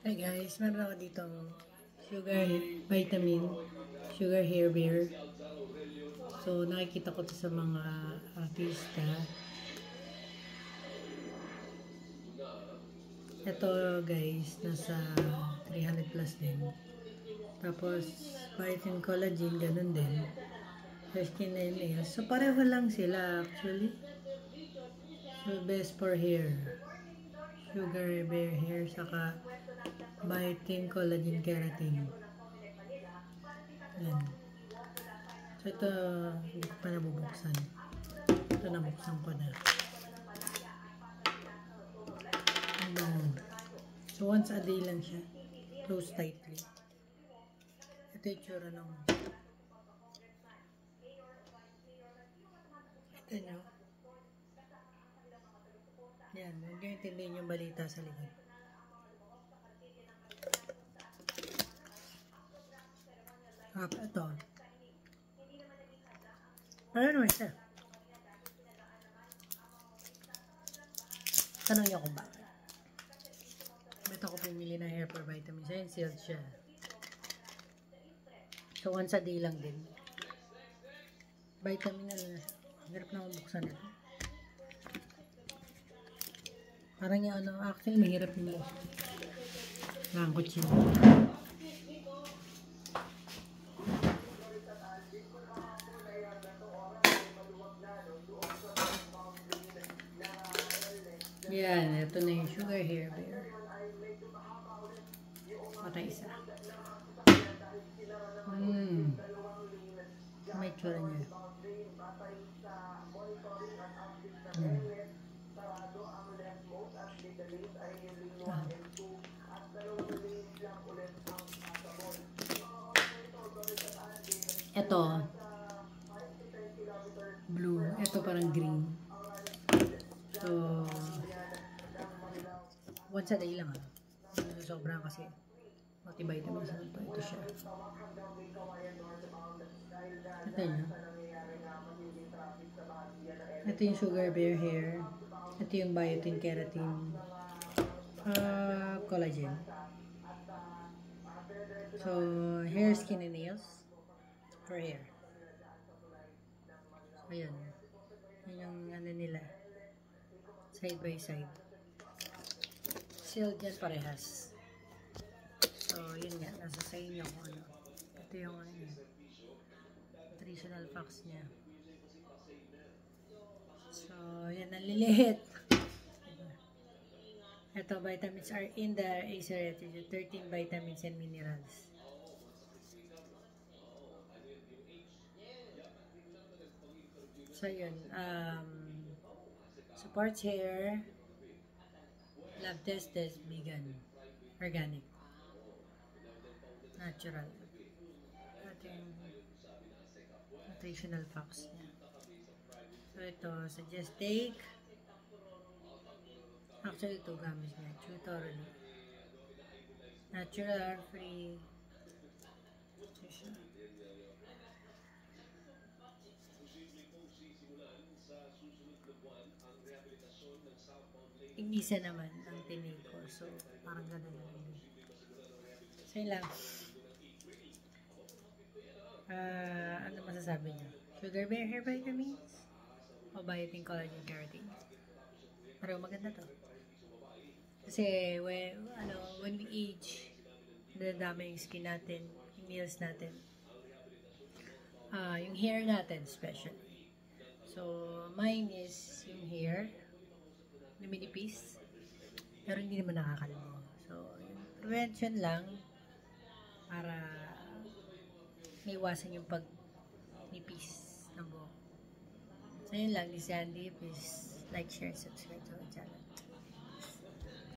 Hi guys, meron ako ditong sugar vitamin, sugar hair bear. So nakikita ko to sa mga artista. Ito guys, nasa 300 plus din. Tapos biotin collagen, ganun din. Hair, skin and nails. So pareho lang sila actually. So best for hair. Sugar bear hair, saka biotin collagen keratin. Yan. So ito, hindi ko pa nabubuksan. Ito nabuksan ko na. So once a day lang siya. Close tightly. Ito yung tsura nung. Ito nyo. Yan. Huwag nyo intindihin yung balita sa likod. Ito. Ano naman siya? Tanong niyo kung bakit. Ito ko pumili ng hair for vitamins. Ayun, sealed siya. So, once a day lang din. Vitamin na lang. Hirap na mabuksan ito. Parang yung ano, actually mahirap yung buksan. Langkot siya. Yan, ito na yung sugar hair bear. Patay isa. May tsura niya. Ito blue. Ito parang green. So once a day lang sobrang kasi multivitamins ito. Ito siya. Ito yun. Ito yung sugar bear hair. Ito yung biotin keratin collagen. So hair, skin and nails for hair. Ayan. Yan yung ano nila. Side by side. Sealed yan parehas. So, yun nga. Nasa sa inyo kung ano. Ito yung ano yun. Nutritional facts niya. So, yan. Naliliit. Ito, vitamins are in the Acer Retinue. 13 vitamins and minerals. So, yun. Supports hair. Lab tested, vegan, organic, natural. Ito yung nutritional facts niya. So ito, suggest take. Actually, ito gamit niya. Chew thoroughly. Natural, free. Igisa naman ang tinig ko. So, parang gano'n lang. So, yun lang. Ano masasabi niyo? Sugar bear hair vitamins? O biotin collagen keratin? Pero maganda to. Kasi, when we age, nadadama yung skin natin, yung nails natin. Yung hair natin, especially. So, mine is yung hair. Luminipis, pero hindi naman nakakalbo. So, prevention lang para maiwasan yung pagnipis ng buhok. So, yun lang. This is Sandy. Please like, share, subscribe to our channel.